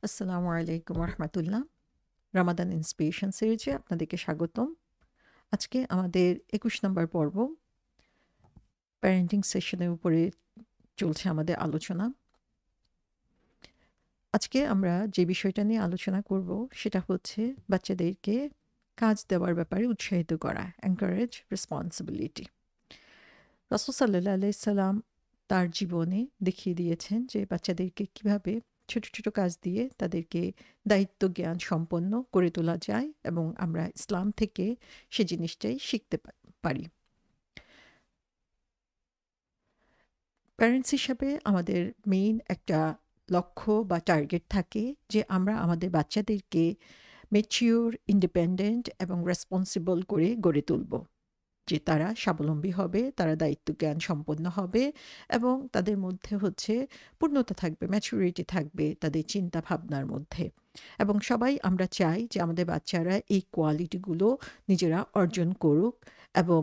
আসসালামু আলাইকুম রহমতুল্লাহ। রামাদান ইন্সপিরেশন সিরিজে আপনাদেরকে স্বাগতম। আজকে আমাদের ২১ নম্বর পর্ব প্যারেন্টিং সেশনের উপরে চলছে আমাদের আলোচনা। আজকে আমরা যে বিষয়টা নিয়ে আলোচনা করব সেটা হচ্ছে বাচ্চাদেরকে কাজ দেওয়ার ব্যাপারে উৎসাহিত করা, এনকারেজ রেসপন্সিবিলিটি। রাসূল সাল্লাল্লাহু আলাইহি সাল্লাম তার জীবনে দেখিয়ে দিয়েছেন যে বাচ্চাদেরকে কিভাবে ছোট ছোট কাজ দিয়ে তাদেরকে দায়িত্ব জ্ঞান সম্পন্ন করে তোলা যায় এবং আমরা ইসলাম থেকে সে জিনিসটাই শিখতে পারি। প্যারেন্টস হিসাবে আমাদের মেইন একটা লক্ষ্য বা টার্গেট থাকে যে আমরা আমাদের বাচ্চাদেরকে ম্যাচিউর, ইন্ডিপেন্ডেন্ট এবং রেসপন্সিবল করে গড়ে তুলব। যে তারা স্বাবলম্বী হবে, তারা দায়িত্ব জ্ঞান সম্পন্ন হবে এবং তাদের মধ্যে হচ্ছে পূর্ণতা থাকবে, ম্যাচুরিটি থাকবে তাদের চিন্তা ভাবনার মধ্যে। এবং সবাই আমরা চাই যে আমাদের বাচ্চারা এই কোয়ালিটিগুলো নিজেরা অর্জন করুক এবং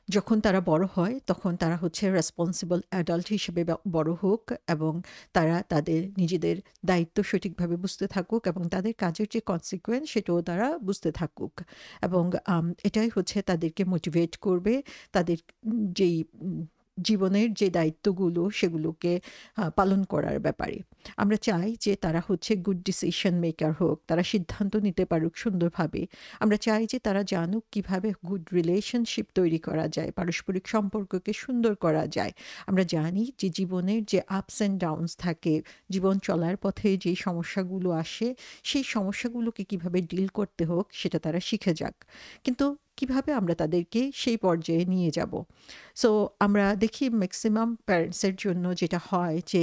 যখন তারা বড় হয় তখন তারা হচ্ছে রেসপন্সিবল অ্যাডাল্ট হিসেবে বড় হোক এবং তারা তাদের নিজেদের দায়িত্ব সঠিকভাবে বুঝতে থাকুক এবং তাদের কাজের যে কনসিকুয়েন্স সেটাও তারা বুঝতে থাকুক এবং এটাই হচ্ছে তাদেরকে মোটিভেট করবে তাদের যেই জীবনের যে দায়িত্বগুলো সেগুলোকে পালন করার ব্যাপারে। আমরা চাই যে তারা হচ্ছে গুড ডিসিশন মেকার হোক, তারা সিদ্ধান্ত নিতে পারুক সুন্দরভাবে। আমরা চাই যে তারা জানুক কিভাবে গুড রিলেশনশিপ তৈরি করা যায়, পারস্পরিক সম্পর্ককে সুন্দর করা যায়। আমরা জানি যে জীবনের যে আপস অ্যান্ড ডাউনস থাকে, জীবন চলার পথে যে সমস্যাগুলো আসে, সেই সমস্যাগুলোকে কিভাবে ডিল করতে হোক সেটা তারা শিখে যাক। কিন্তু কিভাবে আমরা তাদেরকে সেই পর্যায়ে নিয়ে যাব? সো আমরা দেখি ম্যাক্সিমাম প্যারেন্টসের জন্য যেটা হয় যে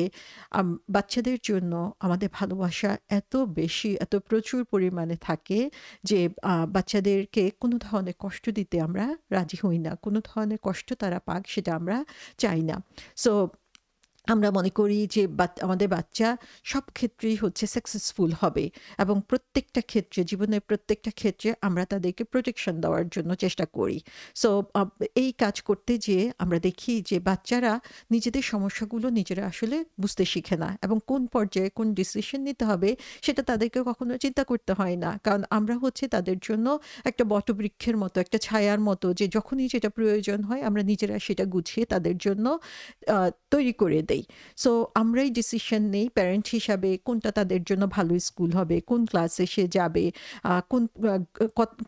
বাচ্চাদের জন্য আমাদের ভালোবাসা এত বেশি, এত প্রচুর পরিমাণে থাকে যে বাচ্চাদেরকে কোনো ধরনের কষ্ট দিতে আমরা রাজি হই না। কোনো ধরনের কষ্ট তারা পাক সেটা আমরা চাই না। সো আমরা মনে করি যে আমাদের বাচ্চা সব ক্ষেত্রেই হচ্ছে সাকসেসফুল হবে এবং প্রত্যেকটা ক্ষেত্রে, জীবনের প্রত্যেকটা ক্ষেত্রে আমরা তাদেরকে প্রোটেকশন দেওয়ার জন্য চেষ্টা করি। সো এই কাজ করতে যেয়ে আমরা দেখি যে বাচ্চারা নিজেদের সমস্যাগুলো নিজেরা আসলে বুঝতে শিখে না এবং কোন পর্যায়ে কোন ডিসিশন নিতে হবে সেটা তাদেরকে কখনো চিন্তা করতে হয় না। কারণ আমরা হচ্ছে তাদের জন্য একটা বটবৃক্ষের মতো, একটা ছায়ার মতো যে যখনই যেটা প্রয়োজন হয় আমরা নিজেরা সেটা গুছিয়ে তাদের জন্য তৈরি করে দেই। সো আমরাই ডিসিশন নেই প্যারেন্ট হিসাবে কোনটা তাদের জন্য ভালো স্কুল হবে, কোন ক্লাসে সে যাবে,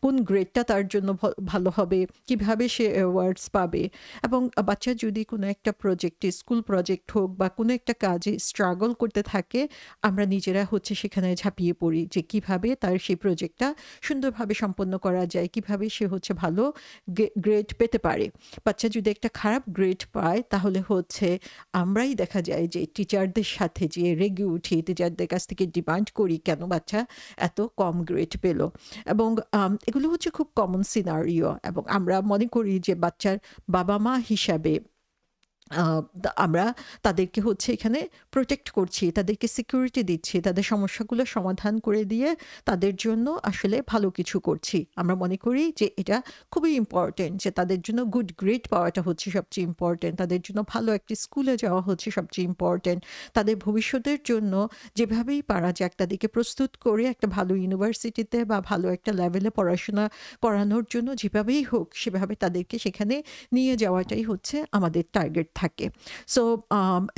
কোন গ্রেডটা তার জন্য ভালো হবে, কিভাবে সে অ্যাওয়ার্ডস পাবে। এবং বাচ্চা যদি কোনো একটা প্রজেক্টে, স্কুল প্রজেক্ট হোক বা কোনো একটা কাজে স্ট্রাগল করতে থাকে, আমরা নিজেরা হচ্ছে সেখানে ঝাঁপিয়ে পড়ি যে কিভাবে তার সেই প্রজেক্টটা সুন্দরভাবে সম্পন্ন করা যায়, কিভাবে সে হচ্ছে ভালো গ্রেড পেতে পারে। বাচ্চা যদি একটা খারাপ গ্রেড পায় তাহলে হচ্ছে আমরাই দেখা যায় যে টিচারদের সাথে যে রেগে উঠি, টিচারদের কাছ থেকে ডিমান্ড করি কেন বাচ্চা এত কম গ্রেড পেল। এবং এগুলো হচ্ছে খুব কমন সিনারিও এবং আমরা মনে করি যে বাচ্চার বাবা মা হিসাবে আমরা তাদেরকে হচ্ছে এখানে প্রোটেক্ট করছি, তাদেরকে সিকিউরিটি দিচ্ছি, তাদের সমস্যাগুলো সমাধান করে দিয়ে তাদের জন্য আসলে ভালো কিছু করছি। আমরা মনে করি যে এটা খুবই ইম্পর্টেন্ট যে তাদের জন্য গুড গ্রেড পাওয়াটা হচ্ছে সবচেয়ে ইম্পর্টেন্ট, তাদের জন্য ভালো একটি স্কুলে যাওয়া হচ্ছে সবচেয়ে ইম্পর্টেন্ট, তাদের ভবিষ্যতের জন্য যেভাবেই পারা যাক তাদেরকে প্রস্তুত করে একটা ভালো ইউনিভার্সিটিতে বা ভালো একটা লেভেলে পড়াশোনা করানোর জন্য যেভাবেই হোক সেভাবে তাদেরকে সেখানে নিয়ে যাওয়াটাই হচ্ছে আমাদের টার্গেট থাকে। সো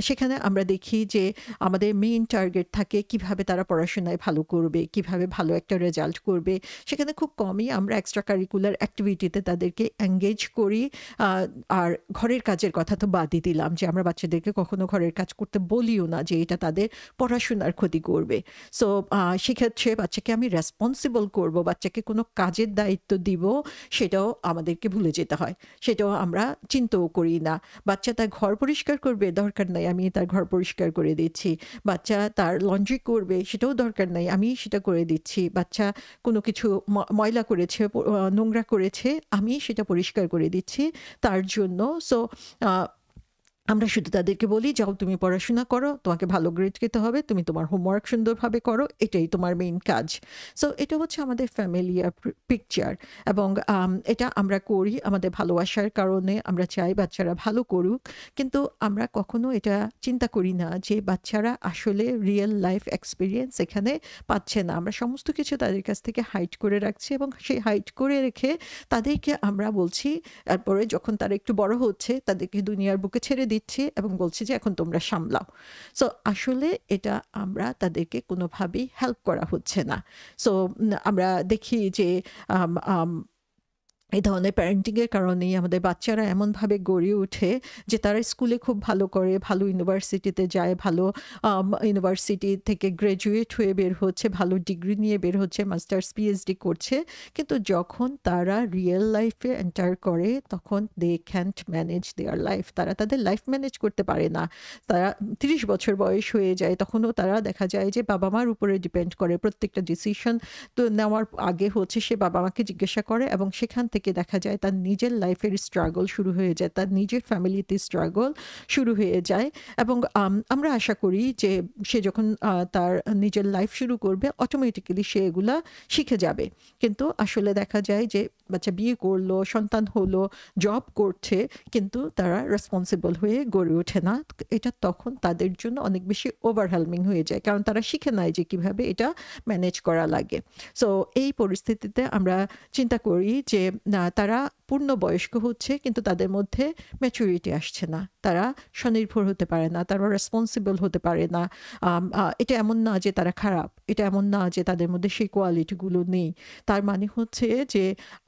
সেখানে আমরা দেখি যে আমাদের মেইন টার্গেট থাকে কিভাবে তারা পড়াশোনায় ভালো করবে, কিভাবে ভালো একটা রেজাল্ট করবে। সেখানে খুব কমই আমরা এক্সট্রা কারিকুলার অ্যাক্টিভিটিতে তাদেরকে এঙ্গেজ করি। আর ঘরের কাজের কথা তো বাদই দিলাম যে আমরা বাচ্চাদেরকে কখনো ঘরের কাজ করতে বলিও না যে এটা তাদের পড়াশোনার ক্ষতি করবে। সো সেক্ষেত্রে বাচ্চাকে আমি রেসপন্সিবল করব, বাচ্চাকে কোনো কাজের দায়িত্ব দিব সেটাও আমাদেরকে ভুলে যেতে হয়, সেটাও আমরা চিন্তাও করি না। বাচ্চা তার ঘর পরিষ্কার করবে, দরকার নাই আমি তার ঘর পরিষ্কার করে দিচ্ছি। বাচ্চা তার লন্ড্রি করবে, সেটাও দরকার নাই, আমি সেটা করে দিচ্ছি। বাচ্চা কোনো কিছু ময়লা করেছে, নোংরা করেছে, আমি সেটা পরিষ্কার করে দিচ্ছি তার জন্য। সো আমরা শুধু তাদেরকে বলি, "যাও তুমি পড়াশোনা করো, তোমাকে ভালো গ্রেড পেতে হবে, তুমি তোমার হোমওয়ার্ক সুন্দরভাবে করো, এটাই তোমার মেইন কাজ।" সো এটা হচ্ছে আমাদের ফ্যামিলিয়ার পিকচার এবং এটা আমরা করি আমাদের ভালোবাসার কারণে। আমরা চাই বাচ্চারা ভালো করুক। কিন্তু আমরা কখনো এটা চিন্তা করি না যে বাচ্চারা আসলে রিয়াল লাইফ এক্সপেরিয়েন্স এখানে পাচ্ছে না। আমরা সমস্ত কিছু তাদের কাছ থেকে হাইড করে রাখছি এবং সেই হাইড করে রেখে তাদেরকে আমরা বলছি, তারপরে যখন তারা একটু বড় হচ্ছে তাদেরকে দুনিয়ার বুকে ছেড়ে দিচ্ছি এবং বলছি যে এখন তোমরা সামলাও। সো আসলে এটা আমরা তাদেরকে কোনোভাবেই হেল্প করা হচ্ছে না। সো আমরা দেখি যে আম আম এই ধরনের প্যারেন্টিং এর কারণেই আমাদের বাচ্চারা এমনভাবে গড়ে ওঠে যে তারা স্কুলে খুব ভালো করে, ভালো ইউনিভার্সিটিতে যায়, ভালো ইউনিভার্সিটি থেকে গ্র্যাজুয়েট হয়ে বের হচ্ছে, ভালো ডিগ্রি নিয়ে বের হচ্ছে, মাস্টার্স, পিএইচডি করছে। কিন্তু যখন তারা রিয়েল লাইফে এন্টার করে তখন দে ক্যান্ট ম্যানেজ দেয়ার লাইফ। তারা তাদের লাইফ ম্যানেজ করতে পারে না। তারা ৩০ বছর বয়স হয়ে যায়, তখনও তারা দেখা যায় যে বাবা-মার উপরে ডিপেন্ড করে। প্রত্যেকটা ডিসিশন তো নেওয়ার আগে হচ্ছে সে বাবা-মাকে জিজ্ঞাসা করে এবং সেখান থেকে দেখা যায় তার নিজের লাইফের স্ট্রাগল শুরু হয়ে যায়। তার নিজের ফ্যামিলিতে স্ট্রাগল শুরু হয়ে যায় এবং আমরা আশা করি যে সে যখন তার নিজের লাইফ শুরু করবে অটোমেটিক্যালি সে এগুলা শিখে যাবে। কিন্তু আসলে দেখা যায় যে বাচ্চা বিয়ে করলো, সন্তান হলো, জব করছে কিন্তু তারা রেসপন্সিবল হয়ে গড়ে ওঠে না। এটা তখন তাদের জন্য অনেক বেশি ওভারওয়েলমিং হয়ে যায়। কারণ তারা শিখে নেয় যে কিভাবে এটা ম্যানেজ করা লাগে। সো এই পরিস্থিতিতে আমরা চিন্তা করি যে তারা পূর্ণবয়স্ক হচ্ছে কিন্তু তাদের মধ্যে ম্যাচুরিটি আসছে না। তারা স্বনির্ভর হতে পারে না, তারা রেসপন্সিবল হতে পারে না। এটা এমন না যে তারা খারাপ, এটা এমন না যে তাদের মধ্যে সেই কোয়ালিটিগুলো নেই। তার মানে হচ্ছে যে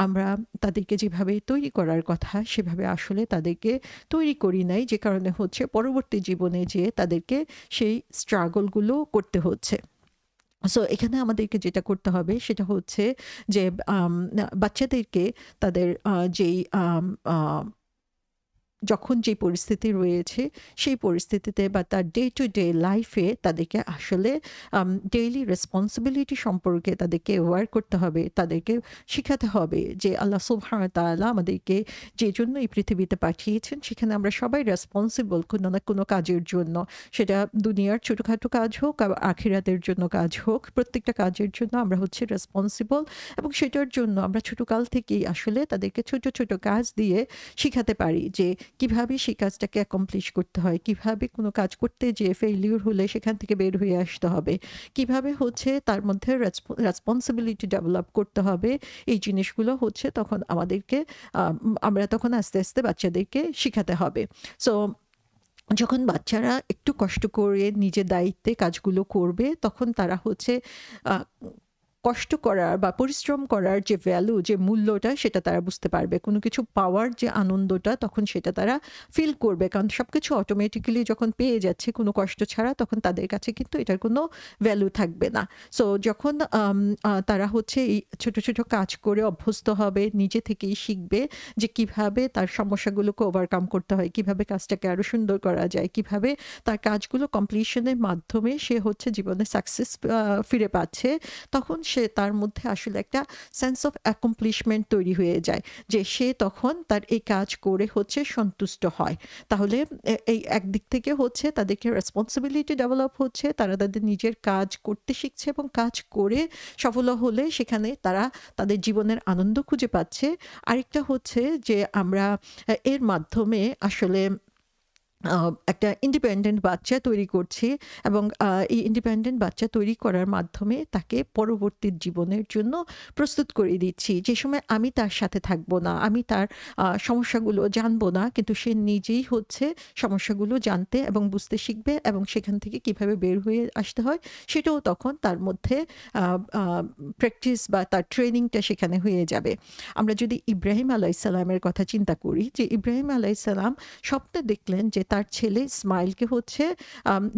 আমরা তাদেরকে যেভাবে তৈরি করার কথা সেভাবে আসলে তাদেরকে তৈরি করি নাই, যে কারণে হচ্ছে পরবর্তী জীবনে যেয়ে তাদেরকে সেই স্ট্রাগলগুলো করতে হচ্ছে। সো এখানে আমাদেরকে যেটা করতে হবে সেটা হচ্ছে যে বাচ্চাদেরকে তাদের যেই যখন যে পরিস্থিতি রয়েছে সেই পরিস্থিতিতে বা তার ডে টু ডে লাইফে তাদেরকে আসলে ডেইলি রেসপন্সিবিলিটি সম্পর্কে তাদেরকে অ্যাওয়্যার করতে হবে। তাদেরকে শিখাতে হবে যে আল্লাহ সুবহানাহু ওয়া তাআলা আমাদেরকে যে জন্য এই পৃথিবীতে পাঠিয়েছেন সেখানে আমরা সবাই রেসপন্সিবল কোনো না কোনো কাজের জন্য। সেটা দুনিয়ার ছোটখাটো কাজ হোক আর আখিরাতের জন্য কাজ হোক, প্রত্যেকটা কাজের জন্য আমরা হচ্ছে রেসপন্সিবল এবং সেটার জন্য আমরা ছোটকাল থেকেই আসলে তাদেরকে ছোট ছোট কাজ দিয়ে শিখাতে পারি যে কিভাবে সেই কাজটাকে অ্যাকমপ্লিশ করতে হয়, কিভাবে কোনো কাজ করতে যেয়ে ফেইলিউর হলে সেখান থেকে বের হয়ে আসতে হবে, কিভাবে হচ্ছে তার মধ্যে রেসপন্সিবিলিটি ডেভেলপ করতে হবে। এই জিনিসগুলো হচ্ছে তখন আমাদেরকে আমরা তখন আস্তে আস্তে বাচ্চাদেরকে শিখাতে হবে। সো যখন বাচ্চারা একটু কষ্ট করে নিজের দায়িত্বে কাজগুলো করবে তখন তারা হচ্ছে আহ, কষ্ট করার বা পরিশ্রম করার যে ভ্যালু, যে মূল্যটা সেটা তারা বুঝতে পারবে। কোনো কিছু পাওয়ার যে আনন্দটা তখন সেটা তারা ফিল করবে। কারণ সবকিছু অটোমেটিক্যালি যখন পেয়ে যাচ্ছে কোনো কষ্ট ছাড়া তখন তাদের কাছে কিন্তু এটার কোনো ভ্যালু থাকবে না। সো যখন তারা হচ্ছে এই ছোট ছোট কাজ করে অভ্যস্ত হবে, নিজে থেকেই শিখবে যে কিভাবে তার সমস্যাগুলোকে ওভারকাম করতে হয়, কিভাবে কাজটাকে আরো সুন্দর করা যায়, কিভাবে তার কাজগুলো কমপ্লিশনের মাধ্যমে সে হচ্ছে জীবনে সাকসেস ফিরে পাচ্ছে, তখন সে তার মধ্যে আসলে একটা সেন্স অফ অ্যাকমপ্লিশমেন্ট তৈরি হয়ে যায় যে সে তখন তার এই কাজ করে হচ্ছে সন্তুষ্ট হয়। তাহলে এই একদিক থেকে হচ্ছে তাদেরকে রেসপন্সিবিলিটি ডেভেলপ হচ্ছে, তারা তাদের নিজের কাজ করতে শিখছে এবং কাজ করে সফল হলে সেখানে তারা তাদের জীবনের আনন্দ খুঁজে পাচ্ছে। আরেকটা হচ্ছে যে আমরা এর মাধ্যমে আসলে একটা ইন্ডিপেন্ডেন্ট বাচ্চা তৈরি করছি এবং এই ইন্ডিপেন্ডেন্ট বাচ্চা তৈরি করার মাধ্যমে তাকে পরবর্তী জীবনের জন্য প্রস্তুত করে দিচ্ছি। যে সময় আমি তার সাথে থাকবো না, আমি তার সমস্যাগুলো জানবো না, কিন্তু সে নিজেই হচ্ছে সমস্যাগুলো জানতে এবং বুঝতে শিখবে এবং সেখান থেকে কিভাবে বের হয়ে আসতে হয় সেটাও তখন তার মধ্যে প্র্যাকটিস বা তার ট্রেনিংটা সেখানে হয়ে যাবে। আমরা যদি ইব্রাহিম আলাইসাল্লামের কথা চিন্তা করি, যে ইব্রাহিম আলাইসাল্লাম স্বপ্নে দেখলেন যে তার ছেলে ইসমাইলকে হচ্ছে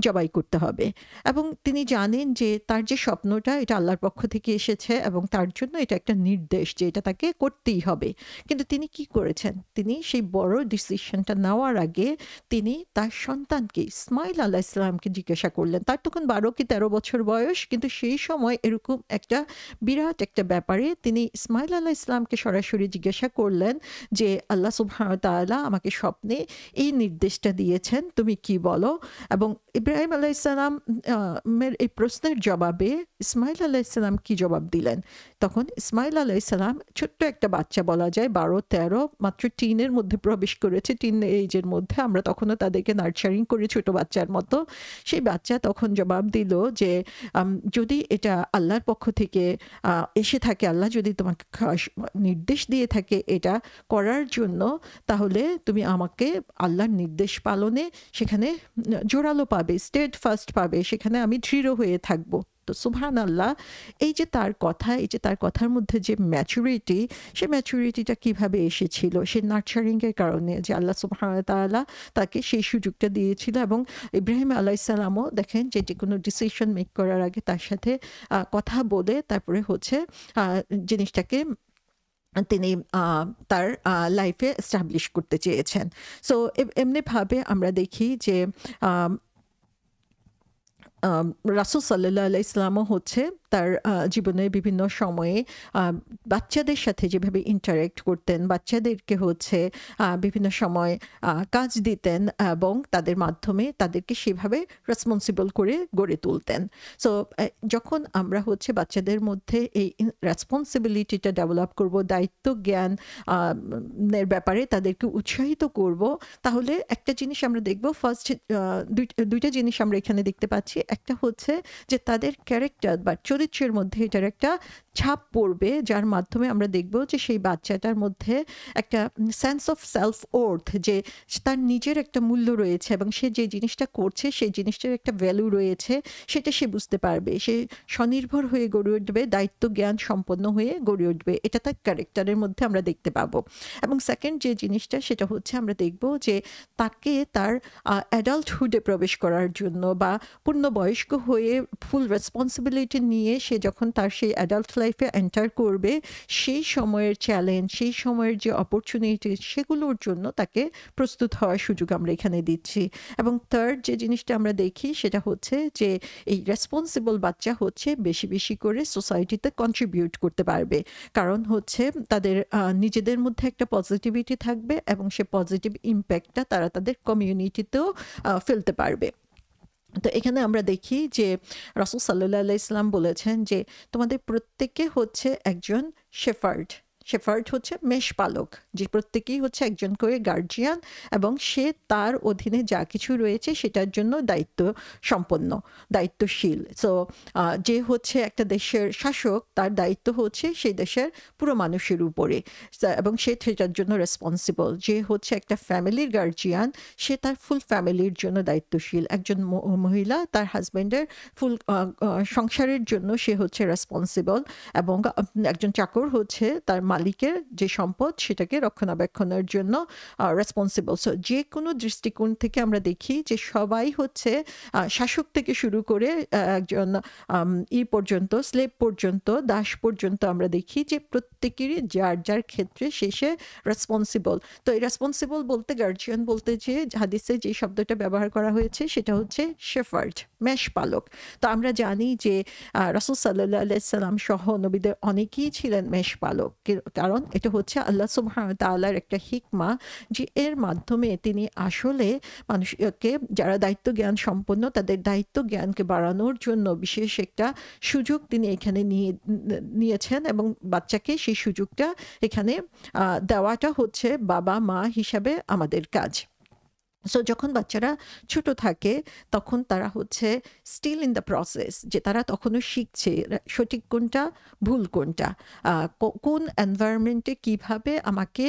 জবাই করতে হবে এবং তিনি জানেন যে তার যে স্বপ্নটা এটা আল্লাহর পক্ষ থেকে এসেছে এবং তার জন্য এটা একটা নির্দেশ যে এটা তাকে করতেই হবে। কিন্তু তিনি কি করেছেন? তিনি সেই বড় ডিসিশনটা নেওয়ার আগে তিনি তার সন্তানকে ইসমাইল আলাহ ইসলামকে জিজ্ঞাসা করলেন। তার তখন 12 কি 13 বছর বয়স, কিন্তু সেই সময় এরকম একটা বিরাট একটা ব্যাপারে তিনি ইসমাইল আলাহ ইসলামকে সরাসরি জিজ্ঞাসা করলেন যে আল্লাহ সুবহানাহু ওয়া তাআলা আমাকে স্বপ্নে এই নির্দেশটা দিয়েছেন, তুমি কি বলো? এবং ইব্রাহিম আলাইসাল্লাম এর এই প্রশ্নের জবাবে ইসমাইল আলাইসাল্লাম কি জবাব দিলেন? তখন ইসমাইল আলাইসাল্লাম ছোট্ট একটা বাচ্চা, বলা যায় 12-13, মাত্র টিনের মধ্যে প্রবেশ করেছে, টিন এইজের মধ্যে, আমরা তখনও তাদেরকে নার্চারিং করি ছোট বাচ্চার মতো। সেই বাচ্চা তখন জবাব দিল যে যদি এটা আল্লাহর পক্ষ থেকে এসে থাকে, আল্লাহ যদি তোমাকে নির্দেশ দিয়ে থাকে এটা করার জন্য, তাহলে তুমি আমাকে আল্লাহর নির্দেশ পালনে সেখানে জোরালো পাবে, স্টেড ফার্স্ট পাবে, সেখানে আমি দৃঢ় হয়ে থাকবো। তো সুবহানাল্লাহ, এই যে তার কথা, এই যে তার কথার মধ্যে যে ম্যাচুরিটি, সে ম্যাচুরিটিটা কিভাবে এসেছিল? সে নার্চারিংয়ের কারণে, যে আল্লাহ সুবহানাহু ওয়া তাআলা তাকে সেই সুযোগটা দিয়েছিল। এবং ইব্রাহিম আলাইহিসসালামও দেখেন যে কোনো ডিসিশন মেক করার আগে তার সাথে কথা বলে তারপরে হচ্ছে জিনিসটাকে তিনি তার লাইফে এস্টাবলিশ করতে চেয়েছেন। সো এমনিভাবে আমরা দেখি যে রাসূল সাল্লাল্লাহু আলাইহি ওয়াসাল্লামও হচ্ছে তার জীবনের বিভিন্ন সময়ে বাচ্চাদের সাথে যেভাবে ইন্টারেক্ট করতেন, বাচ্চাদেরকে হচ্ছে বিভিন্ন সময় কাজ দিতেন এবং তাদের মাধ্যমে তাদেরকে সেভাবে রেসপন্সিবল করে গড়ে তুলতেন। সো যখন আমরা হচ্ছে বাচ্চাদের মধ্যে এই রেসপন্সিবিলিটিটা ডেভেলপ করব, দায়িত্ব জ্ঞান এর ব্যাপারে তাদেরকে উৎসাহিত করব, তাহলে একটা জিনিস আমরা দেখব, ফার্স্ট দুইটা জিনিস আমরা এখানে দেখতে পাচ্ছি। একটা হচ্ছে যে তাদের ক্যারেক্টার বা চরিত্রের মধ্যে এটার একটা ছাপ পড়বে, যার মাধ্যমে আমরা দেখব যে সেই বাচ্চাটার মধ্যে একটা সেন্স অফ সেলফ ওর্থ, যে তার নিজের একটা মূল্য রয়েছে এবং সে যে জিনিসটা করছে সেই জিনিসটার একটা ভ্যালু রয়েছে, সেটা সে বুঝতে পারবে। সে স্বনির্ভর হয়ে গড়ে উঠবে, দায়িত্ব জ্ঞান সম্পন্ন হয়ে গড়ে উঠবে, এটা তার ক্যারেক্টারের মধ্যে আমরা দেখতে পাবো। এবং সেকেন্ড যে জিনিসটা, সেটা হচ্ছে আমরা দেখব যে তাকে তার অ্যাডাল্টহুডে প্রবেশ করার জন্য বা পূর্ণবয়স্ক হয়ে ফুল রেসপন্সিবিলিটি নিয়ে সে যখন তার সেই অ্যাডাল্ট লাইফে এন্টার করবে, সেই সময়ের চ্যালেঞ্জ, সেই সময়ের যে অপরচুনিটি, সেগুলোর জন্য তাকে প্রস্তুত হওয়ার সুযোগ আমরা এখানে দিচ্ছি। এবং থার্ড যে জিনিসটা আমরা দেখি, সেটা হচ্ছে যে এই রেসপন্সিবল বাচ্চা হচ্ছে বেশি বেশি করে সোসাইটিতে কন্ট্রিবিউট করতে পারবে, কারণ হচ্ছে তাদের নিজেদের মধ্যে একটা পজিটিভিটি থাকবে এবং সে পজিটিভ ইম্প্যাক্টটা তারা তাদের কমিউনিটিতেও ফেলতে পারবে। তো এখানে আমরা দেখি যে রাসূল সাল্লাল্লাহু আলাইহি ওয়াসাল্লাম বলেছেন যে তোমাদের প্রত্যেকে হচ্ছে একজন শেফার্ড। শেফার্ড হচ্ছে মেষপালক, যে প্রত্যেকেই হচ্ছে একজন করে গার্জিয়ান এবং সে তার অধীনে যা কিছু রয়েছে সেটার জন্য দায়িত্ব সম্পন্ন, দায়িত্বশীল। সো যে হচ্ছে একটা দেশের শাসক, তার দায়িত্ব হচ্ছে সেই দেশের পুরো মানুষের উপরে এবং সে সেটার জন্য রেসপন্সিবল। যে হচ্ছে একটা ফ্যামিলির গার্জিয়ান, সে তার ফুল ফ্যামিলির জন্য দায়িত্বশীল। একজন মহিলা তার হাজব্যান্ডের ফুল সংসারের জন্য সে হচ্ছে রেসপন্সিবল, এবং একজন চাকর হচ্ছে তার মালিকের যে সম্পদ সেটাকে রক্ষণাবেক্ষণের জন্য রেসপন্সিবল। সো যে কোনো দৃষ্টিকোণ থেকে আমরা দেখি যে সবাই হচ্ছে শাসক থেকে শুরু করে একজন পর্যন্ত, স্লেভ পর্যন্ত, দাস পর্যন্ত, আমরা দেখি যে প্রত্যেকেরই যার যার ক্ষেত্রে শেষে রেসপন্সিবল। তো এই রেসপন্সিবল বলতে, গার্জিয়ান বলতে যে হাদিসে যে শব্দটা ব্যবহার করা হয়েছে সেটা হচ্ছে শেফার্ড, মেষপালক। তো আমরা জানি যে রাসূল সাল্লাল্লাহু আলাইহি ওয়াসাল্লাম সহ নবীদের অনেকেই ছিলেন মেষপালক, কারণ এটা হচ্ছে আল্লাহ সুবহানাহু ওয়া তাআলার একটা হিকমা, যে এর মাধ্যমে তিনি আসলে মানুষকে, যারা দায়িত্ব জ্ঞান সম্পন্ন, তাদের দায়িত্ব জ্ঞানকে বাড়ানোর জন্য বিশেষ একটা সুযোগ তিনি এখানে নিয়েছেন এবং বাচ্চাকে সেই সুযোগটা এখানে দেওয়াটা হচ্ছে বাবা মা হিসাবে আমাদের কাজ। সো যখন বাচ্চারা ছোট থাকে তখন তারা হচ্ছে স্টিল ইন দ্য প্রসেস, যে তারা তখনও শিখছে সঠিক কোনটা, ভুল কোনটা, কোন এনভায়রনমেন্টে কিভাবে আমাকে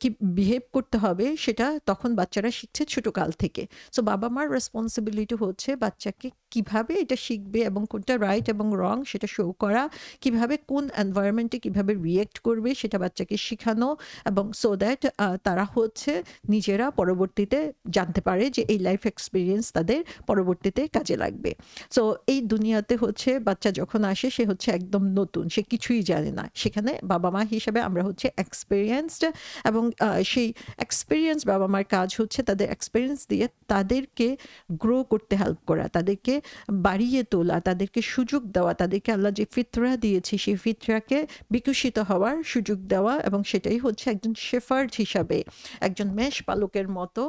কি বিহেভ করতে হবে, সেটা তখন বাচ্চারা শিখছে ছোটকাল থেকে। সো বাবা মার রেসপন্সিবিলিটি হচ্ছে বাচ্চাকে কিভাবে এটা শিখবে এবং কোনটা রাইট এবং রং সেটা শো করা, কিভাবে কোন এনভায়রনমেন্টে কিভাবে রিয়েক্ট করবে সেটা বাচ্চাকে শেখানো, এবং সো দ্যাট তারা হচ্ছে নিজেরা পরবর্তীতে জানতে পারে যে এই লাইফ এক্সপিরিয়েন্স তাদের পরবর্তীতে কাজে লাগবে। সো এই দুনিয়াতে হচ্ছে বাচ্চা যখন আসে সে হচ্ছে একদম নতুন, সে কিছুই জানে না। সেখানে বাবা মা হিসেবে আমরা হচ্ছে এক্সপিরিয়েন্সড, এবং সেই এক্সপিরিয়েন্স বাবা মার কাজ হচ্ছে তাদের এক্সপিরিয়েন্স দিয়ে তাদেরকে গ্রো করতে হেল্প করা, তাদেরকে বাড়িয়ে তোলা, তাদেরকে সুযোগ দেওয়া, তাদেরকে আল্লাহ যে ফিতরা দিয়েছে সেই ফিতরাকে বিকশিত হওয়ার সুযোগ দেওয়া, এবং সেটাই হচ্ছে একজন শেফার্ড হিসাবে, একজন মেষ পালকের মতো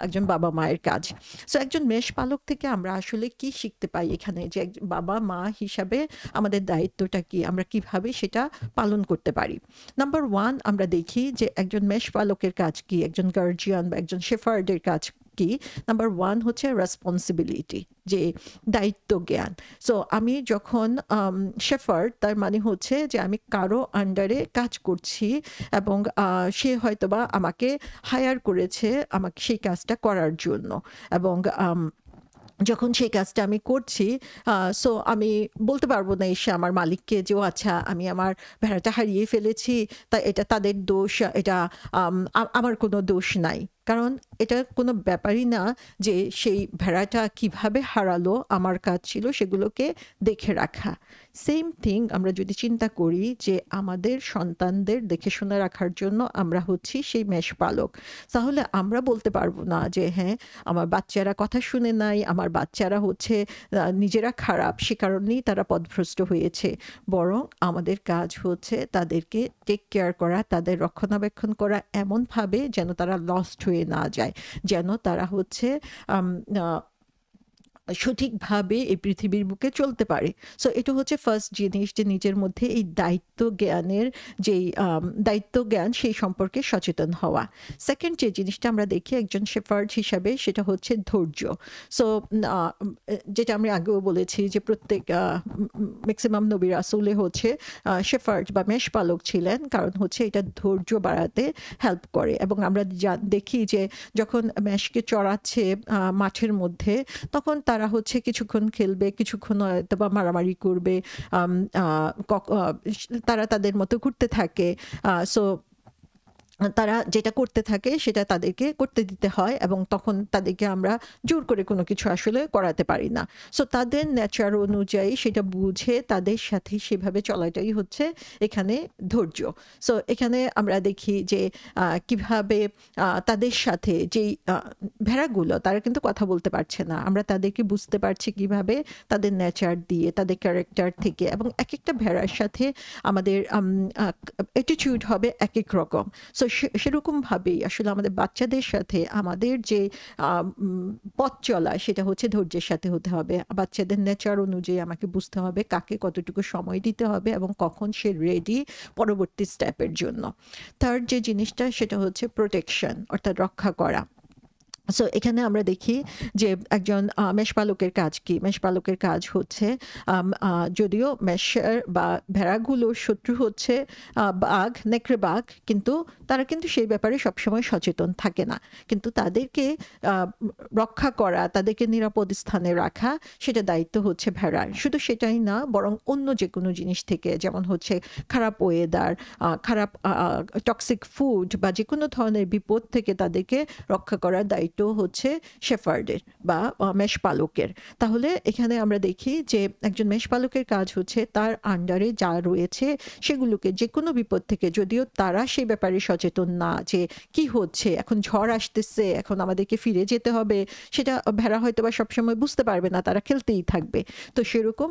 একজন বাবা মায়ের কাজ। সো একজন মেষ পালক থেকে আমরা আসলে কি শিখতে পাই এখানে, যে একজন বাবা মা হিসাবে আমাদের দায়িত্বটা কি, আমরা কিভাবে সেটা পালন করতে পারি। নাম্বার ওয়ান, আমরা দেখি যে একজন মেষ পালকের কাজ কি, একজন গার্জিয়ান বা একজন শেফার্ডের কাজ কি। নাম্বার ওয়ান হচ্ছে রেসপন্সিবিলিটি, যে দায়িত্ব জ্ঞান। সো আমি যখন শেফার্ড, তার মানে হচ্ছে যে আমি কারো আন্ডারে কাজ করছি এবং সে হয়তোবা আমাকে হায়ার করেছে আমাকে সেই কাজটা করার জন্য, এবং যখন সেই কাজটা আমি করছি, সো আমি বলতে পারবো না এসে আমার মালিককে যে ও আচ্ছা আমি আমার ভেড়াটা হারিয়ে ফেলেছি, তাই এটা তাদের দোষ, এটা আমার কোনো দোষ নাই। কারণ এটা কোনো ব্যাপারই না যে সেই ভেড়াটা কিভাবে হারালো, আমার কাজ ছিল সেগুলোকে দেখে রাখা। সেম থিং আমরা যদি চিন্তা করি যে আমাদের সন্তানদের দেখে শুনে রাখার জন্য আমরা হচ্ছি সেই মেষপালক, তাহলে আমরা বলতে পারবো না যে হ্যাঁ আমার বাচ্চারা কথা শুনে নাই, আমার বাচ্চারা হচ্ছে নিজেরা খারাপ, সে কারণেই তারা পথভ্রষ্ট হয়েছে। বরং আমাদের কাজ হচ্ছে তাদেরকে টেক কেয়ার করা, তাদের রক্ষণাবেক্ষণ করা এমনভাবে যেন তারা লস্ট হয়ে না যায়, যেন তারা হচ্ছে সঠিকভাবে এই পৃথিবীর বুকে চলতে পারে। সো এটা হচ্ছে ফার্স্ট জিনিস, যে নিজের মধ্যে এই দায়িত্ব জ্ঞানের যেই দায়িত্ব জ্ঞান সেই সম্পর্কে সচেতন হওয়া। সেকেন্ড যে জিনিসটা আমরা দেখি একজন শেফার্ড হিসাবে, সেটা হচ্ছে ধৈর্য। সো যেটা আমি আগেও বলেছি যে প্রত্যেক ম্যাক্সিমাম নবী রাসূলে হচ্ছে শেফার্ড বা মেষপালক ছিলেন, কারণ হচ্ছে এটা ধৈর্য বাড়াতে হেল্প করে। এবং আমরা দেখি যে যখন মেষকে চড়াচ্ছে মাঠের মধ্যে, তখন তারা হচ্ছে কিছুক্ষণ খেলবে, কিছুক্ষণ হয়তো বা মারামারি করবে, তারা তাদের মতো ঘুরতে থাকে। সো তারা যেটা করতে থাকে সেটা তাদেরকে করতে দিতে হয়, এবং তখন তাদেরকে আমরা জোর করে কোনো কিছু আসলে করাতে পারি না। সো তাদের নেচার অনুযায়ী সেটা বুঝে তাদের সাথে সেভাবে চলাটাই হচ্ছে এখানে ধৈর্য। সো এখানে আমরা দেখি যে কিভাবে তাদের সাথে যেই ভেড়াগুলো, তারা কিন্তু কথা বলতে পারছে না, আমরা তাদেরকে বুঝতে পারছি কিভাবে তাদের নেচার দিয়ে, তাদের ক্যারেক্টার থেকে, এবং এক একটা ভেড়ার সাথে আমাদের অ্যাটিটিউড হবে এক এক রকম। সো সেরকমভাবেই আসলে আমাদের বাচ্চাদের সাথে আমাদের যে পথ চলা, সেটা হচ্ছে ধৈর্যের সাথে হতে হবে। বাচ্চাদের নেচার অনুযায়ী আমাকে বুঝতে হবে কাকে কতটুকু সময় দিতে হবে এবং কখন সে রেডি পরবর্তী স্টেপের জন্য। থার্ড যে জিনিসটা সেটা হচ্ছে প্রোটেকশন, অর্থাৎ রক্ষা করা। সো এখানে আমরা দেখি যে একজন মেষপালকের কাজ কি, মেষপালকের কাজ হচ্ছে যদিও মেষের বা ভেড়াগুলোর শত্রু হচ্ছে বাঘ, নেকড়ে বাঘ, কিন্তু তারা কিন্তু সেই ব্যাপারে সবসময় সচেতন থাকে না, কিন্তু তাদেরকে রক্ষা করা, তাদেরকে নিরাপদ স্থানে রাখা, সেটা দায়িত্ব হচ্ছে ভেড়ার। শুধু সেটাই না, বরং অন্য যে কোনো জিনিস থেকে, যেমন হচ্ছে খারাপ ওয়েদার, খারাপ টক্সিক ফুড বা যে কোনো ধরনের বিপদ থেকে তাদেরকে রক্ষা করার দায়িত্ব হচ্ছে শেফার্ডের বা মেষপালকের। তাহলে এখানে আমরা দেখি যে একজন মেষপালকের কাজ হচ্ছে তার আন্ডারে যা রয়েছে সেগুলোকে যে কোনো বিপদ থেকে, যদিও তারা সেই ব্যাপারে সচেতন না যে কি হচ্ছে, এখন ঝড় আসতেছে, এখন আমাদেরকে ফিরে যেতে হবে, সেটা ভেড়া হয়তো বা সবসময় বুঝতে পারবে না, তারা খেলতেই থাকবে। তো সেরকম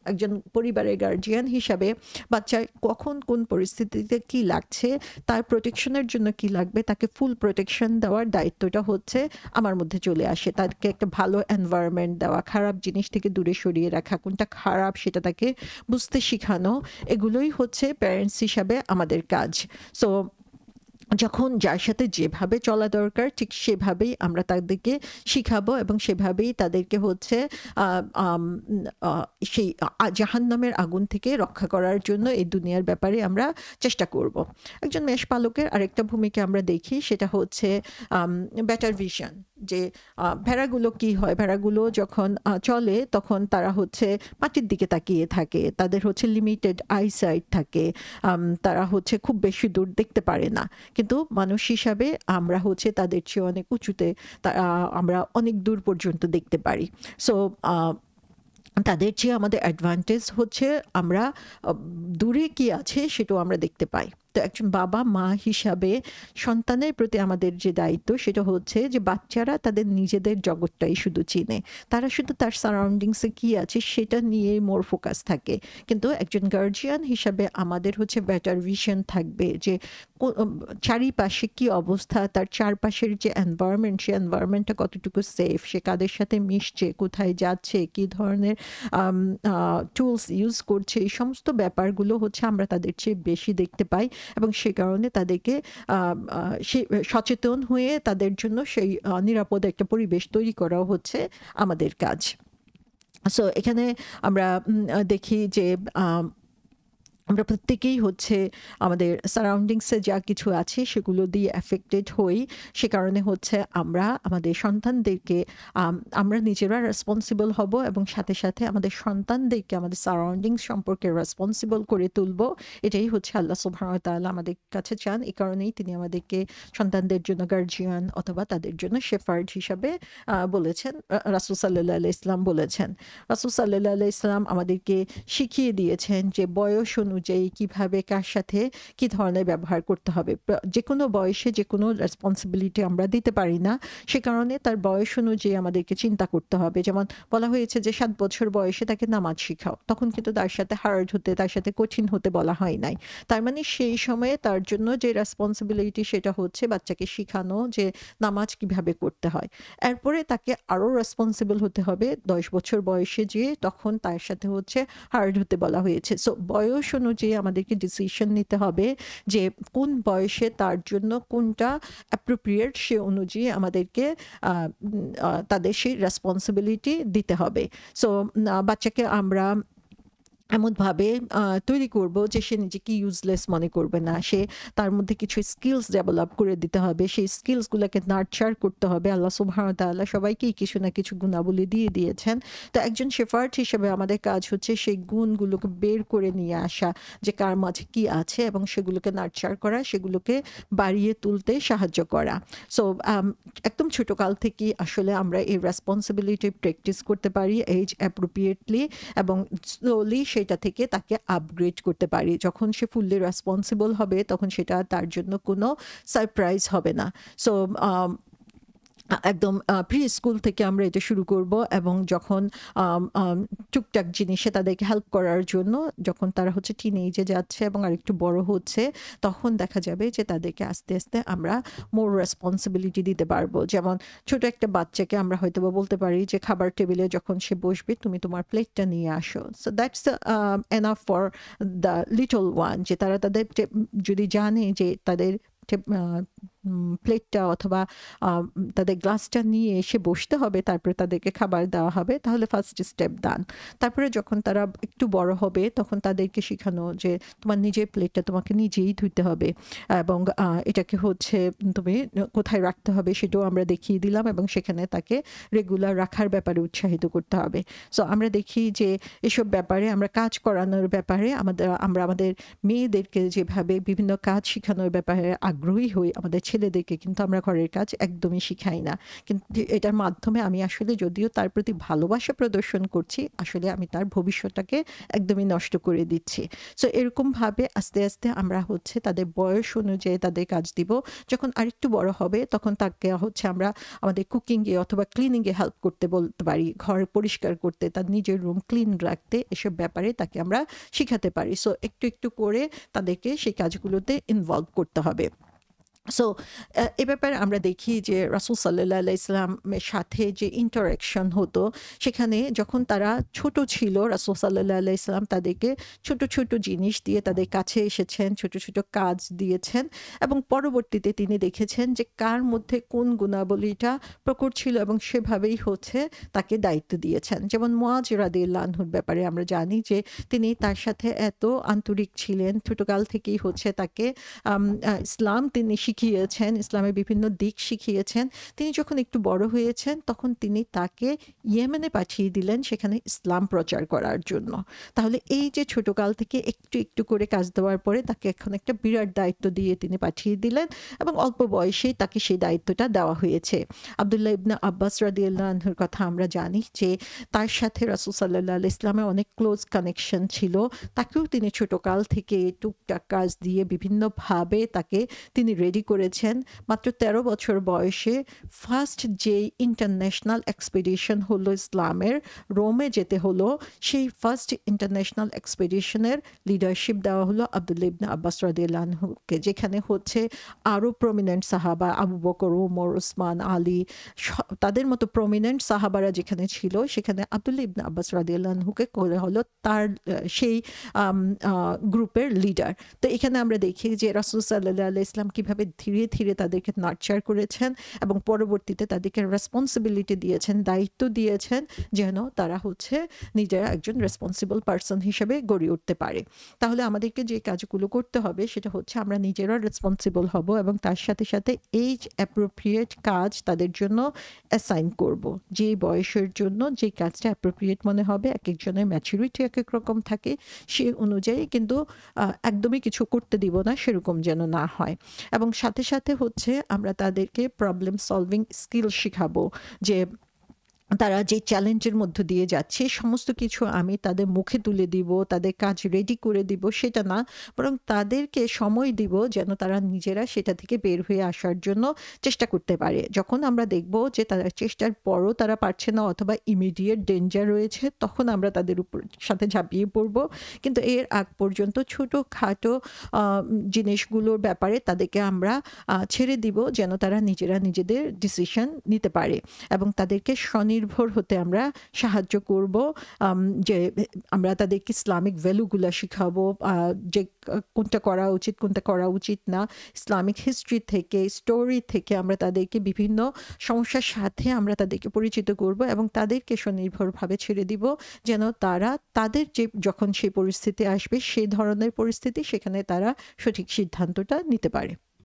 একজন পরিবারের গার্জিয়ান হিসাবে বাচ্চার কখন কোন পরিস্থিতিতে কি লাগছে, তার প্রোটেকশনের জন্য কি লাগবে, তাকে ফুল প্রোটেকশন দেওয়ার দায়িত্বটা হচ্ছে আমার মধ্যে চলে আসে। তাদেরকে একটা ভালো এনভায়রনমেন্ট দেওয়া, খারাপ জিনিস থেকে দূরে সরিয়ে রাখা, কোনটা খারাপ সেটা তাকে বুঝতে শেখানো, এগুলোই হচ্ছে প্যারেন্টস হিসাবে আমাদের কাজ। সো যখন যার সাথে যেভাবে চলা দরকার ঠিক সেভাবেই আমরা তাদেরকে শিখাবো, এবং সেভাবেই তাদেরকে হচ্ছে সেই জাহান্নামের আগুন থেকে রক্ষা করার জন্য এই দুনিয়ার ব্যাপারে আমরা চেষ্টা করব। একজন মেষপালকের আরেকটা ভূমিকা আমরা দেখি, সেটা হচ্ছে বেটার ভিশন। যে ভেড়াগুলো কি হয়, ভেড়াগুলো যখন চলে তখন তারা হচ্ছে মাটির দিকে তাকিয়ে থাকে, তাদের হচ্ছে লিমিটেড আইসাইট থাকে, তারা হচ্ছে খুব বেশি দূর দেখতে পারে না। কিন্তু মানুষ হিসাবে আমরা হচ্ছে তাদের চেয়ে অনেক উঁচুতে, আমরা অনেক দূর পর্যন্ত দেখতে পারি। সো তাদের চেয়ে আমাদের অ্যাডভান্টেজ হচ্ছে আমরা দূরে কি আছে সেটাও আমরা দেখতে পাই। তো একজন বাবা-মা হিসাবে সন্তানের প্রতি আমাদের যে দায়িত্ব সেটা হচ্ছে যে বাচ্চারা তাদের নিজেদের জগৎটাই শুধু চিনে। তারা শুধু তার সারাউন্ডিংস এ কি আছে সেটা নিয়েই মোর ফোকাস থাকে। কিন্তু একজন গার্জিয়ান হিসাবে আমাদের হচ্ছে বেটার ভিশন থাকবে যে চারিপাশে কি অবস্থা, তার চারপাশের যে এনভায়রনমেন্ট, সে এনভায়রনমেন্টটা কতটুকু সেফ, সে কাদের সাথে মিশছে, কোথায় যাচ্ছে, কি ধরনের টুলস ইউজ করছে, এই সমস্ত ব্যাপারগুলো হচ্ছে আমরা তাদের চেয়ে বেশি দেখতে পাই এবং সে কারণে তাদেরকে সে সচেতন হয়ে তাদের জন্য সেই নিরাপদ একটা পরিবেশ তৈরি করাও হচ্ছে আমাদের কাজ। সো এখানে আমরা দেখি যে আমরা প্রত্যেকেই হচ্ছে আমাদের সারাউন্ডিংসে যা কিছু আছে সেগুলো দিয়ে এফেক্টেড হই। সে কারণে হচ্ছে আমরা আমাদের সন্তানদেরকে আমরা নিজেরা রেসপন্সিবল হব এবং সাথে সাথে আমাদের সন্তানদেরকে আমাদের সারাউন্ডিংস সম্পর্কে রেসপন্সিবল করে তুলব। এটাই হচ্ছে আল্লাহ সুবহানাহু ওয়া তাআলা আমাদের কাছে চান। এই কারণেই তিনি আমাদেরকে সন্তানদের জন্য গার্জিয়ান অথবা তাদের জন্য শেফার্ড হিসাবে বলেছেন, রাসূল সাল্লাল্লাহু আলাইহি ওয়াসাল্লাম বলেছেন। রাসূল সাল্লাল্লাহু আলাইহি ওয়াসাল্লাম আমাদেরকে শিখিয়ে দিয়েছেন যে বয়স অনুযায়ী কিভাবে কার সাথে কি ধরনের ব্যবহার করতে হবে। যে কোনো বয়সে যে কোনো রেসপন্সিবিলিটি আমরা দিতে পারি না, সে কারণে তার বয়স অনুযায়ী আমাদেরকে চিন্তা করতে হবে। যেমন বলা হয়েছে যে 7 বছর বয়সে তাকে নামাজ শিখাও, তখন কিন্তু তার সাথে হার্ড হতে, তার সাথে কঠিন হতে বলা হয় নাই। তার মানে সেই সময়ে তার জন্য যে রেসপন্সিবিলিটি সেটা হচ্ছে বাচ্চাকে শিখানো যে নামাজ কিভাবে করতে হয়। এরপরে তাকে আরও রেসপন্সিবল হতে হবে 10 বছর বয়সে, যে তখন তার সাথে হচ্ছে হার্ড হতে বলা হয়েছে। সো বয়স অনুযায়ী আমাদেরকে ডিসিশন নিতে হবে যে কোন বয়সে তার জন্য কোনটা অ্যাপ্রোপ্রিয়েট, সে অনুযায়ী আমাদেরকে তাদের সেই রেসপন্সিবিলিটি দিতে হবে। সো বাচ্চাকে আমরা এমনভাবে তৈরি করব যে সে নিজেকে ইউজলেস মনে করবে না। সে তার মধ্যে কিছু স্কিলস ডেভেলপ করে দিতে হবে। সেই স্কিলসগুলোকে নার্চার করতে হবে। আল্লাহ সুবহানাহু ওয়া তাআলা সবাইকেই কিছু না কিছু গুণাবলী দিয়ে দিয়েছেন। তো একজন শেফার্ড হিসেবে আমাদের কাজ হচ্ছে সেই গুণগুলোকে বের করে নিয়ে আসা, যে কার মাঝে কি আছে এবং সেগুলোকে নার্চার করা, সেগুলোকে বাড়িয়ে তুলতে সাহায্য করা। সো একদম ছোটকাল থেকেই আসলে আমরা এই রেসপন্সিবিলিটি প্র্যাকটিস করতে পারি এজ অ্যাপ্রোপ্রিয়েটলি, এবং স্লোলি সেটা থেকে তাকে আপগ্রেড করতে পারি। যখন সে ফুললি রেসপন্সিবল হবে তখন সেটা তার জন্য কোনো সারপ্রাইজ হবে না। সো একদম প্রি স্কুল থেকে আমরা এটা শুরু করব এবং যখন টুকটাক জিনিসে তাদেরকে হেল্প করার জন্য যখন তারা হচ্ছে টিনেজে যাচ্ছে এবং আরেকটু বড় হচ্ছে, তখন দেখা যাবে যে তাদেরকে আস্তে আস্তে আমরা মোর রেসপন্সিবিলিটি দিতে পারবো। যেমন ছোট একটা বাচ্চাকে আমরা হয়তো বা বলতে পারি যে খাবার টেবিলে যখন সে বসবে তুমি তোমার প্লেটটা নিয়ে আসো। So that's enough for the little one, যে তারা তাদের যদি জানে যে তাদের প্লেটটা অথবা তাদের গ্লাসটা নিয়ে এসে বসতে হবে, তারপরে তাদেরকে খাবার দেওয়া হবে, তাহলে ফার্স্ট স্টেপ ডান। তারপরে যখন তারা একটু বড় হবে তখন তাদেরকে শেখানো যে তোমার নিজের প্লেটটা তোমাকে নিজেই ধুইতে হবে এবং এটাকে হচ্ছে তুমি কোথায় রাখতে হবে সেটাও আমরা দেখিয়ে দিলাম এবং সেখানে তাকে রেগুলার রাখার ব্যাপারে উৎসাহিত করতে হবে। সো আমরা দেখি যে এসব ব্যাপারে আমরা কাজ করানোর ব্যাপারে আমরা আমাদের মেয়েদেরকে যেভাবে বিভিন্ন কাজ শেখানোর ব্যাপারে আগ্রহী হই, আমাদের ছেলেদেরকে কিন্তু আমরা ঘরের কাজ একদমই শিখাই না। কিন্তু এটার মাধ্যমে আমি আসলে যদিও তার প্রতি ভালোবাসা প্রদর্শন করছি, আসলে আমি তার ভবিষ্যৎটাকে একদমই নষ্ট করে দিচ্ছি। সো এরকমভাবে আস্তে আস্তে আমরা হচ্ছে তাদের বয়স অনুযায়ী তাদের কাজ দিব। যখন আরেকটু বড় হবে তখন তাকে হচ্ছে আমরা আমাদের কুকিংয়ে অথবা ক্লিনিংয়ে হেল্প করতে বলতে পারি, ঘর পরিষ্কার করতে, তার নিজের রুম ক্লিন রাখতে, এসব ব্যাপারে তাকে আমরা শিখাতে পারি। সো একটু একটু করে তাদেরকে সেই কাজগুলোতে ইনভলভ করতে হবে। সো এ ব্যাপারে আমরা দেখি যে রাসূল সাল্লাল্লাহু আলাইহি সাল্লামের সাথে যে ইন্টারেকশন হতো, সেখানে যখন তারা ছোট ছিল রাসূল সাল্লাল্লাহু আলাইহি সাল্লাম তাদেরকে ছোট ছোট জিনিস দিয়ে তাদের কাছে এসেছেন, ছোট ছোট কাজ দিয়েছেন এবং পরবর্তীতে তিনি দেখেছেন যে কার মধ্যে কোন গুণাবলীটা প্রকট ছিল এবং সেভাবেই হচ্ছে তাকে দায়িত্ব দিয়েছেন। যেমন মুআজ রাদিয়াল্লাহু আনহুর ব্যাপারে আমরা জানি যে তিনি তার সাথে এত আন্তরিক ছিলেন, ছোটকাল থেকেই হচ্ছে তাকে ইসলাম তিনি শিখিয়েছেন, ইসলামের বিভিন্ন দিক শিখিয়েছেন। তিনি যখন একটু বড় হয়েছেন তখন তিনি তাকে ইয়েমেনে পাঠিয়ে দিলেন সেখানে ইসলাম প্রচার করার জন্য। তাহলে এই যে ছোটকাল থেকে একটু, একটু করে কাজ দেওয়ার পরে তাকে এখন একটা বিরাট দায়িত্ব দিয়ে তিনি পাঠিয়ে দিলেন এবং অল্প বয়সেই তাকে সেই দায়িত্বটা দেওয়া হয়েছে। আব্দুল্লাহ ইবনে আব্বাস রাদিয়াল্লাহু আনহুর কথা আমরা জানি যে তার সাথে রাসূল সাল্লাল্লাহু আলাইহি ওয়াসাল্লামের অনেক ক্লোজ কানেকশন ছিল। তাকেও তিনি ছোটকাল থেকে টুকটাক কাজ দিয়ে বিভিন্নভাবে তাকে তিনি রেডি করেছেন। মাত্র ১৩ বছর বয়সে ফার্স্ট যে ইন্টারন্যাশনাল এক্সপেডিশন হলো ইসলামের, রোমে যেতে হলো, সেই ফার্স্ট ইন্টারন্যাশনাল এক্সপেডিশনের লিডারশিপ দেওয়া হলো আব্দুল্লাহ ইবনে আব্বাস রাদিয়াল্লাহু আনহুকে, যেখানে হচ্ছে আরও প্রমিনেন্ট সাহাবা আবু বকর, ওমর, ওসমান, আলী, তাদের মতো প্রমিনেন্ট সাহাবারা যেখানে ছিল সেখানে আব্দুল্লাহ ইবনে আব্বাস রাদিয়াল্লাহু আনহুকে করে হলো তার সেই গ্রুপের লিডার। তো এখানে আমরা দেখি যে রাসূল সাল্লাল্লাহু আলাইহি ওয়াসাল্লাম কিভাবে ধীরে ধীরে তাদেরকে নার্চার করেছেন এবং পরবর্তীতে তাদেরকে রেসপন্সিবিলিটি দিয়েছেন, দায়িত্ব দিয়েছেন যেন তারা হচ্ছে নিজেরা একজন রেসপন্সিবল পারসন হিসেবে গড়ে উঠতে পারে। তাহলে আমাদেরকে যে কাজগুলো করতে হবে সেটা হচ্ছে আমরা নিজেরা রেসপন্সিবল হব এবং তার সাথে সাথে এইজ অ্যাপ্রোপ্রিয়েট কাজ তাদের জন্য অ্যাসাইন করব। যে বয়সের জন্য যে কাজটা অ্যাপ্রোপ্রিয়েট মনে হবে, এক একজনের ম্যাচুরিটি এক এক রকম থাকে, সে অনুযায়ী কিন্তু একদমই কিছু করতে দিব না, সেরকম যেন না হয়। এবং সাথে সাথে হচ্ছে আমরা তাদেরকে প্রবলেম সলভিং স্কিল শিখাবো, যে তারা যে চ্যালেঞ্জের মধ্য দিয়ে যাচ্ছে সমস্ত কিছু আমি তাদের মুখে তুলে দিব, তাদের কাজ রেডি করে দিব সেটা না, বরং তাদেরকে সময় দিব যেন তারা নিজেরা সেটা থেকে বের হয়ে আসার জন্য চেষ্টা করতে পারে। যখন আমরা দেখব যে তারা চেষ্টার পরও তারা পারছে না অথবা ইমিডিয়েট ডেঞ্জার রয়েছে, তখন আমরা তাদের উপর সাথে ঝাঁপিয়ে পড়ব। কিন্তু এর আগ পর্যন্ত ছোটোখাটো জিনিসগুলোর ব্যাপারে তাদেরকে আমরা ছেড়ে দিব যেন তারা নিজেরা নিজেদের ডিসিশন নিতে পারে এবং তাদেরকে স্বনির্ভর হতে আমরা সাহায্য করব। যে আমরা তাদেরকে ইসলামিক ভ্যালুগুলো শিখাবো, যে কোনটা করা উচিত কোনটা করা উচিত না, ইসলামিক হিস্ট্রি থেকে, স্টোরি থেকে আমরা তাদেরকে বিভিন্ন সমস্যার সাথে আমরা তাদেরকে পরিচিত করব এবং তাদেরকে স্বনির্ভরভাবে ছেড়ে দিব যেন তারা তাদের যে যখন সেই পরিস্থিতি আসবে সেই ধরনের পরিস্থিতি সেখানে তারা সঠিক সিদ্ধান্তটা নিতে পারে।